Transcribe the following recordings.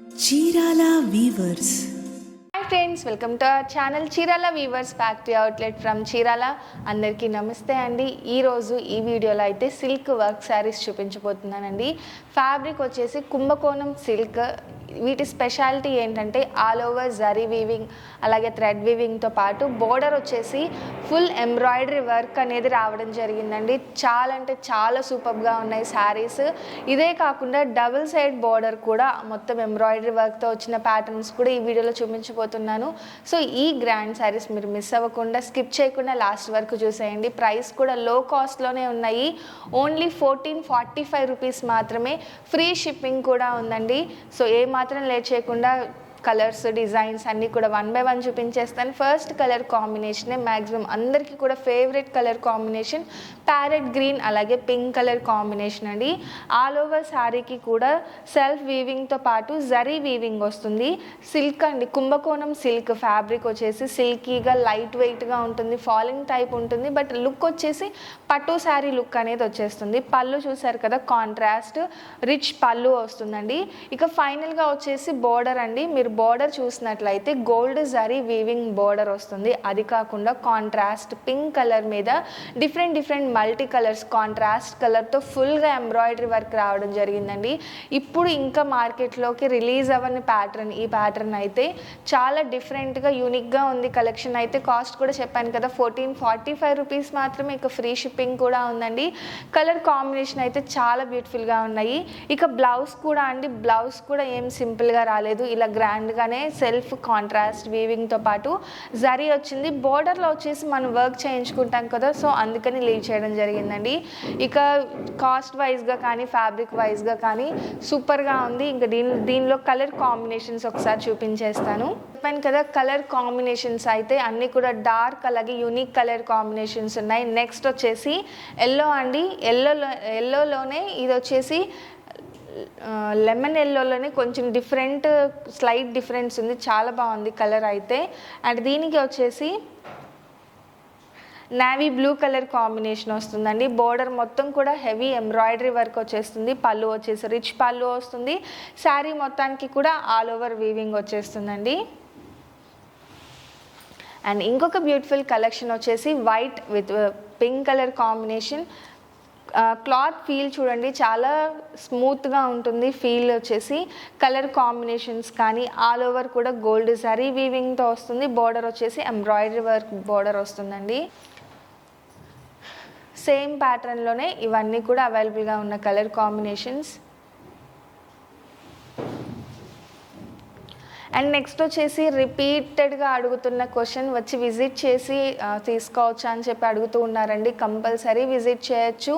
Chirala weavers. Hi friends, welcome to our channel Chirala weavers factory outlet from Chirala. అందరికీ నమస్తే అండి. ఈరోజు ఈ వీడియోలో అయితే సిల్క్ వర్క్ శారీస్ చూపించబోతున్నానండి. ఫ్యాబ్రిక్ వచ్చేసి కుంభకోణం సిల్క్. వీటి స్పెషాలిటీ ఏంటంటే ఆల్ ఓవర్ జరీ వీవింగ్ అలాగే థ్రెడ్ వీవింగ్తో పాటు బోర్డర్ వచ్చేసి ఫుల్ ఎంబ్రాయిడరీ వర్క్ అనేది రావడం జరిగిందండి. చాలా అంటే చాలా సూపర్గా ఉన్నాయి శారీస్. ఇదే కాకుండా డబుల్ సైడ్ బోర్డర్ కూడా మొత్తం ఎంబ్రాయిడరీ వర్క్తో వచ్చిన ప్యాటర్న్స్ కూడా ఈ వీడియోలో చూపించబోతున్నాను. సో ఈ గ్రాండ్ శారీస్ మీరు మిస్ అవ్వకుండా స్కిప్ చేయకుండా లాస్ట్ వరకు చూసేయండి. ప్రైస్ కూడా లో కాస్ట్లోనే ఉన్నాయి. ఓన్లీ 1445 రూపీస్ మాత్రమే. ఫ్రీ షిప్పింగ్ కూడా ఉందండి. సో మాత్రం లేట్ చేయకుండా కలర్స్ డిజైన్స్ అన్నీ కూడా 1 by 1 చూపించేస్తాను. ఫస్ట్ కలర్ కాంబినేషనే మ్యాక్సిమం అందరికీ కూడా favourite colour combination parrot green అలాగే పింక్ కలర్ కాంబినేషన్ అండి. ఆల్ ఓవర్ శారీకి కూడా సెల్ఫ్ వీవింగ్తో పాటు జరీ వీవింగ్ వస్తుంది. సిల్క్ అండి, కుంభకోణం సిల్క్. ఫ్యాబ్రిక్ వచ్చేసి సిల్కీగా లైట్ వెయిట్గా ఉంటుంది, ఫాలింగ్ టైప్ ఉంటుంది. బట్ లుక్ వచ్చేసి పట్టు శారీ లుక్ అనేది వచ్చేస్తుంది. పళ్ళు చూసారు కదా, కాంట్రాస్ట్ రిచ్ పళ్ళు వస్తుందండి. ఇక ఫైనల్గా వచ్చేసి బోర్డర్ అండి. మీరు బోర్డర్ చూసినట్లయితే గోల్డ్ జరీ వీవింగ్ బోర్డర్ వస్తుంది. అది కాకుండా కాంట్రాస్ట్ పింక్ కలర్ మీద డిఫరెంట్ మల్టీ కలర్స్ కాంట్రాస్ట్ కలర్తో ఫుల్గా ఎంబ్రాయిడరీ వర్క్ రావడం జరిగిందండి. ఇప్పుడు ఇంకా మార్కెట్లోకి రిలీజ్ అవ్వని ప్యాటర్న్. ఈ ప్యాటర్న్ అయితే చాలా డిఫరెంట్గా యూనిక్గా ఉంది. కలెక్షన్ అయితే కాస్ట్ కూడా చెప్పాను కదా, 1445 రూపీస్ మాత్రమే. ఇక ఫ్రీ షిప్పింగ్ కూడా ఉందండి. కలర్ కాంబినేషన్ అయితే చాలా బ్యూటిఫుల్గా ఉన్నాయి. ఇక బ్లౌజ్ కూడా అండి, బ్లౌజ్ కూడా ఏం సింపుల్గా రాలేదు. ఇలా గ్రాండ్గానే సెల్ఫ్ కాంట్రాస్ట్ వీవింగ్తో పాటు జరీ వచ్చింది. బోర్డర్లో వచ్చేసి మనం వర్క్ చేయించుకుంటాం కదా, సో అందుకని లీవ్ చేయడం జరిగిందండి. ఇక కాస్ట్ వైజ్గా కానీ ఫ్యాబ్రిక్ వైజ్గా కానీ సూపర్గా ఉంది. ఇంకా దీనిలో కలర్ కాంబినేషన్స్ ఒకసారి చూపించేస్తాను. చెప్పాను కదా, కలర్ కాంబినేషన్స్ అయితే అన్నీ కూడా డార్క్ అలాగే యూనిక్ కలర్ కాంబినేషన్స్ ఉన్నాయి. నెక్స్ట్ వచ్చేసి ఎల్లో అండి. ఎల్లోలోనే ఇది వచ్చేసి లెమన్ ఎల్లోలోనే కొంచెం స్లైట్ డిఫరెన్స్ ఉంది. చాలా బాగుంది కలర్ అయితే. అండ్ దీనికి వచ్చేసి నేవీ బ్లూ కలర్ కాంబినేషన్ వస్తుందండి. బోర్డర్ మొత్తం కూడా హెవీ ఎంబ్రాయిడరీ వర్క్ వచ్చేస్తుంది. పళ్ళు వచ్చేసి రిచ్ పళ్ళు వస్తుంది. శారీ మొత్తానికి కూడా ఆల్ ఓవర్ వీవింగ్ వచ్చేస్తుందండి. అండ్ ఇంకొక బ్యూటిఫుల్ కలెక్షన్ వచ్చేసి white with pink colour combination. Cloth feel చూడండి, చాలా స్మూత్గా ఉంటుంది. ఫీల్ వచ్చేసి కలర్ కాంబినేషన్స్ కానీ ఆల్ ఓవర్ కూడా గోల్డ్ జరీ వీవింగ్తో వస్తుంది. బోర్డర్ వచ్చేసి ఎంబ్రాయిడరీ వర్క్ బోర్డర్ వస్తుందండి. సేమ్ ప్యాటర్న్లోనే ఇవన్నీ కూడా అవైలబుల్గా ఉన్న కలర్ కాంబినేషన్స్. అండ్ నెక్స్ట్ వచ్చేసి రిపీటెడ్గా అడుగుతున్న క్వశ్చన్, వచ్చి విజిట్ చేసి తీసుకోవచ్చా అని చెప్పి అడుగుతూ ఉన్నారండి. కంపల్సరీ విజిట్ చేయొచ్చు.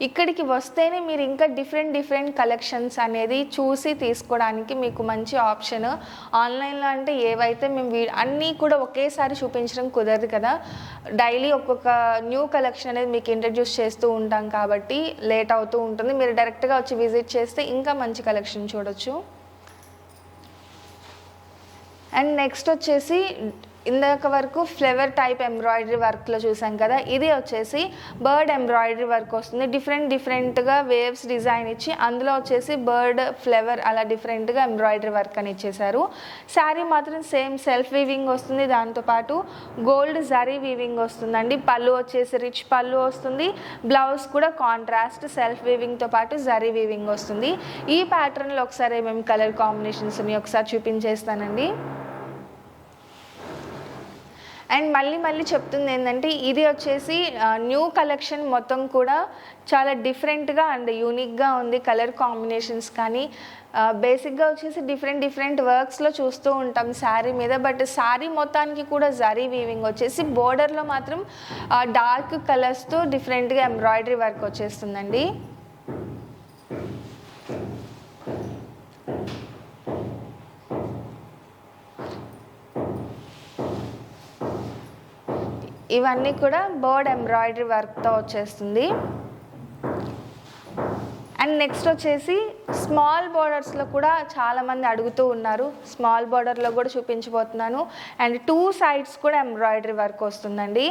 ఇక్కడికి వస్తేనే మీరు ఇంకా డిఫరెంట్ కలెక్షన్స్ అనేది చూసి తీసుకోవడానికి మీకు మంచి ఆప్షన్. ఆన్లైన్లో అంటే ఏవైతే మేము అన్నీ కూడా ఒకేసారి చూపించడం కుదరదు కదా. డైలీ ఒక్కొక్క న్యూ కలెక్షన్ అనేది మీకు ఇంట్రడ్యూస్ చేస్తూ ఉంటాం కాబట్టి లేట్ అవుతూ ఉంటుంది. మీరు డైరెక్ట్గా వచ్చి విజిట్ చేస్తే ఇంకా మంచి కలెక్షన్ చూడొచ్చు. అండ్ నెక్స్ట్ వచ్చేసి ఇందాక వరకు ఫ్లవర్ టైప్ ఎంబ్రాయిడరీ వర్క్లో చూసాం కదా, ఇది వచ్చేసి బర్డ్ ఎంబ్రాయిడరీ వర్క్ వస్తుంది. డిఫరెంట్గా వేవ్స్ డిజైన్ ఇచ్చి అందులో వచ్చేసి బర్డ్ ఫ్లవర్ అలా డిఫరెంట్గా ఎంబ్రాయిడరీ వర్క్ అని ఇచ్చేసారు. శారీ మాత్రం సేమ్ సెల్ఫ్ వీవింగ్ వస్తుంది. దాంతోపాటు గోల్డ్ జరీ వీవింగ్ వస్తుందండి. పళ్ళు వచ్చేసి రిచ్ పళ్ళు వస్తుంది. బ్లౌజ్ కూడా కాంట్రాస్ట్ సెల్ఫ్ వీవింగ్తో పాటు జరీ వీవింగ్ వస్తుంది. ఈ ప్యాటర్న్లో ఒకసారి ఏమేమి కలర్ కాంబినేషన్స్ని ఒకసారి చూపించేస్తానండి. అండ్ మళ్ళీ చెప్తుంది ఏంటంటే, ఇది వచ్చేసి న్యూ కలెక్షన్ మొత్తం కూడా చాలా డిఫరెంట్గా అండ్ యూనిక్గా ఉంది. కలర్ కాంబినేషన్స్ కానీ బేసిక్గా వచ్చేసి డిఫరెంట్ వర్క్స్లో చూస్తూ ఉంటాం శారీ మీద. బట్ శారీ మొత్తానికి కూడా జరీ వీవింగ్ వచ్చేసి బోర్డర్లో మాత్రం డార్క్ కలర్స్తో డిఫరెంట్గా ఎంబ్రాయిడరీ వర్క్ వచ్చేస్తుందండి. ఇవన్నీ కూడా బర్డ్ ఎంబ్రాయిడరీ వర్క్తో వచ్చేస్తుంది. అండ్ నెక్స్ట్ వచ్చేసి స్మాల్ బోర్డర్స్లో కూడా చాలామంది అడుగుతూ ఉన్నారు. స్మాల్ బోర్డర్లో కూడా చూపించబోతున్నాను. అండ్ 2 సైడ్స్ కూడా ఎంబ్రాయిడరీ వర్క్ వస్తుందండి.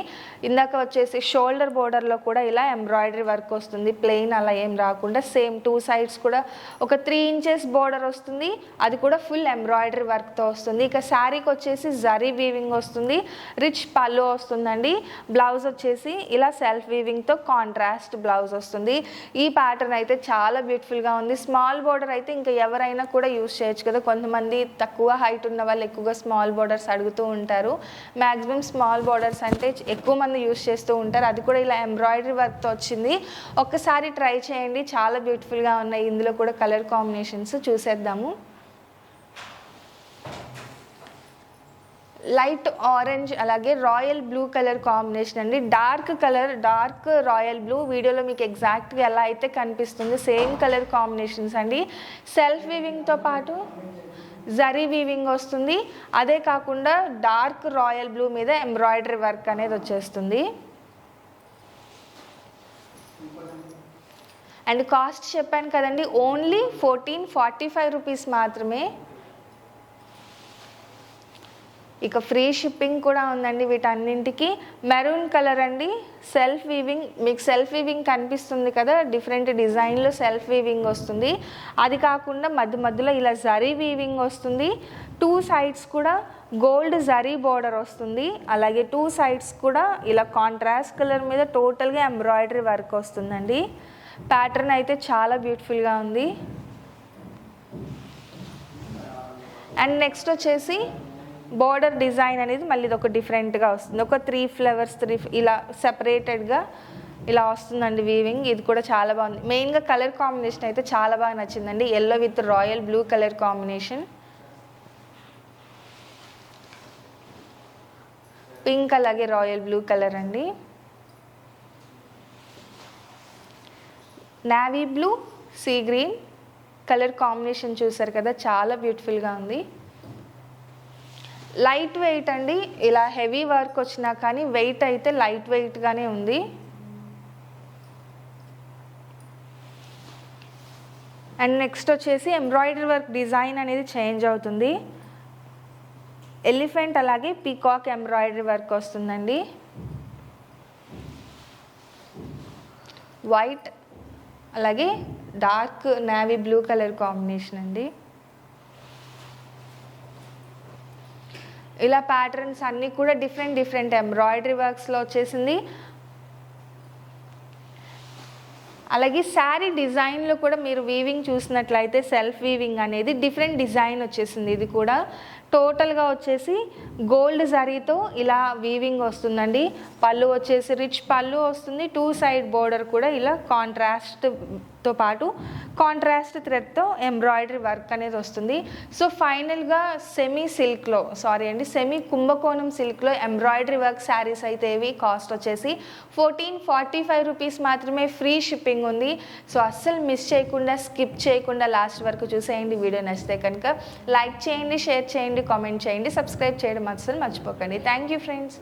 ఇందాక వచ్చేసి షోల్డర్ బోర్డర్లో కూడా ఇలా ఎంబ్రాయిడరీ వర్క్ వస్తుంది. ప్లెయిన్ అలా ఏం రాకుండా సేమ్ 2 సైడ్స్ కూడా ఒక 3 ఇంచెస్ బోర్డర్ వస్తుంది. అది కూడా ఫుల్ ఎంబ్రాయిడరీ వర్క్తో వస్తుంది. ఇక శారీకి వచ్చేసి జరీ వీవింగ్ వస్తుంది. రిచ్ పళ్ళు వస్తుందండి. బ్లౌజ్ వచ్చేసి ఇలా సెల్ఫ్ వీవింగ్తో కాంట్రాస్ట్ బ్లౌజ్ వస్తుంది. ఈ ప్యాటర్న్ అయితే చాలా బ్యూటిఫుల్గా ఉంది. స్మాల్ బోర్డర్ అయితే ఇంకా ఎవరైనా కూడా యూస్ చేయొచ్చు కదా. కొంతమంది తక్కువ హైట్ ఉన్న వాళ్ళు ఎక్కువగా స్మాల్ బోర్డర్స్ అడుగుతూ ఉంటారు. మ్యాక్సిమం స్మాల్ బోర్డర్స్ అంటే ఎక్కువ మంది యూస్ చేస్తూ ఉంటారు. అది కూడా ఇలా ఎంబ్రాయిడరీ వర్క్తో వచ్చింది. ఒక్కసారి ట్రై చేయండి, చాలా బ్యూటిఫుల్గా ఉన్నాయి. ఇందులో కూడా కలర్ కాంబినేషన్స్ చూసేద్దాము. లైట్ ఆరెంజ్ అలాగే రాయల్ బ్లూ కలర్ కాంబినేషన్ అండి. డార్క్ రాయల్ బ్లూ వీడియోలో మీకు ఎగ్జాక్ట్గా ఎలా అయితే కనిపిస్తుంది సేమ్ కలర్ కాంబినేషన్స్ అండి. సెల్ఫ్ వీవింగ్తో పాటు జరీ వీవింగ్ వస్తుంది. అదే కాకుండా డార్క్ రాయల్ బ్లూ మీద ఎంబ్రాయిడరీ వర్క్ అనేది వచ్చేస్తుంది. అండ్ కాస్ట్ చెప్పాను కదండి, ఓన్లీ 1445 రూపీస్ మాత్రమే. ఇక ఫ్రీ షిప్పింగ్ కూడా ఉందండి వీటన్నింటికి. మెరూన్ కలర్ అండి, సెల్ఫ్ వీవింగ్. మీకు సెల్ఫ్ వీవింగ్ కనిపిస్తుంది కదా, డిఫరెంట్ డిజైన్లో సెల్ఫ్ వీవింగ్ వస్తుంది. అది కాకుండా మధ్యలో ఇలా జరీ వీవింగ్ వస్తుంది. 2 సైడ్స్ కూడా గోల్డ్ జరీ బోర్డర్ వస్తుంది. అలాగే 2 సైడ్స్ కూడా ఇలా కాంట్రాస్ట్ కలర్ మీద టోటల్గా ఎంబ్రాయిడరీ వర్క్ వస్తుందండి. ప్యాటర్న్ అయితే చాలా బ్యూటిఫుల్గా ఉంది. అండ్ నెక్స్ట్ వచ్చేసి బోర్డర్ డిజైన్ అనేది మళ్ళీ ఇది ఒక డిఫరెంట్గా వస్తుంది. ఒక 3 ఫ్లవర్స్ ఇలా సెపరేటెడ్గా ఇలా వస్తుందండి వీవింగ్. ఇది కూడా చాలా బాగుంది. మెయిన్గా కలర్ కాంబినేషన్ అయితే చాలా బాగా నచ్చిందండి. Yellow with royal blue colour combination. Pink అలాగే రాయల్ బ్లూ కలర్ అండి. Navy blue, sea green colour combination చూసారు కదా, చాలా బ్యూటిఫుల్గా ఉంది. లైట్ వెయిట్ అండి. ఇలా హెవీ వర్క్ వచ్చినా కానీ వెయిట్ అయితే లైట్ వెయిట్గానే ఉంది. అండ్ నెక్స్ట్ వచ్చేసి ఎంబ్రాయిడరీ వర్క్ డిజైన్ అనేది చేంజ్ అవుతుంది. ఎలిఫెంట్ అలాగే పీకాక్ ఎంబ్రాయిడరీ వర్క్ వస్తుందండి. వైట్ అలాగే dark navy blue colour combination అండి. ఇలా ప్యాటర్న్స్ అన్నీ కూడా డిఫరెంట్ ఎంబ్రాయిడరీ వర్క్స్లో వచ్చేసింది. అలాగే శారీ డిజైన్లో కూడా మీరు వీవింగ్ చూసినట్లయితే సెల్ఫ్ వీవింగ్ అనేది డిఫరెంట్ డిజైన్ వచ్చేసింది. ఇది కూడా టోటల్గా వచ్చేసి గోల్డ్ జరీతో ఇలా వీవింగ్ వస్తుందండి. పళ్ళు వచ్చేసి రిచ్ పళ్ళు వస్తుంది. 2 సైడ్ బోర్డర్ కూడా ఇలా కాంట్రాస్ట్తో పాటు కాంట్రాస్ట్ థ్రెడ్తో ఎంబ్రాయిడరీ వర్క్ అనేది వస్తుంది. సో ఫైనల్గా సెమీ కుంభకోణం సిల్క్లో ఎంబ్రాయిడరీ వర్క్ శారీస్ అయితే ఇవి. కాస్ట్ వచ్చేసి 1445 రూపీస్ మాత్రమే. ఫ్రీ షిప్పింగ్ ఉంది. సో అస్సలు మిస్ చేయకుండా, స్కిప్ చేయకుండా లాస్ట్ వరకు చూసేయండి. వీడియో నచ్చితే కనుక లైక్ చేయండి, షేర్ చేయండి, కామెంట్ చేయండి, సబ్స్క్రైబ్ చేయడం అస్సలు మర్చిపోకండి. Thank you friends.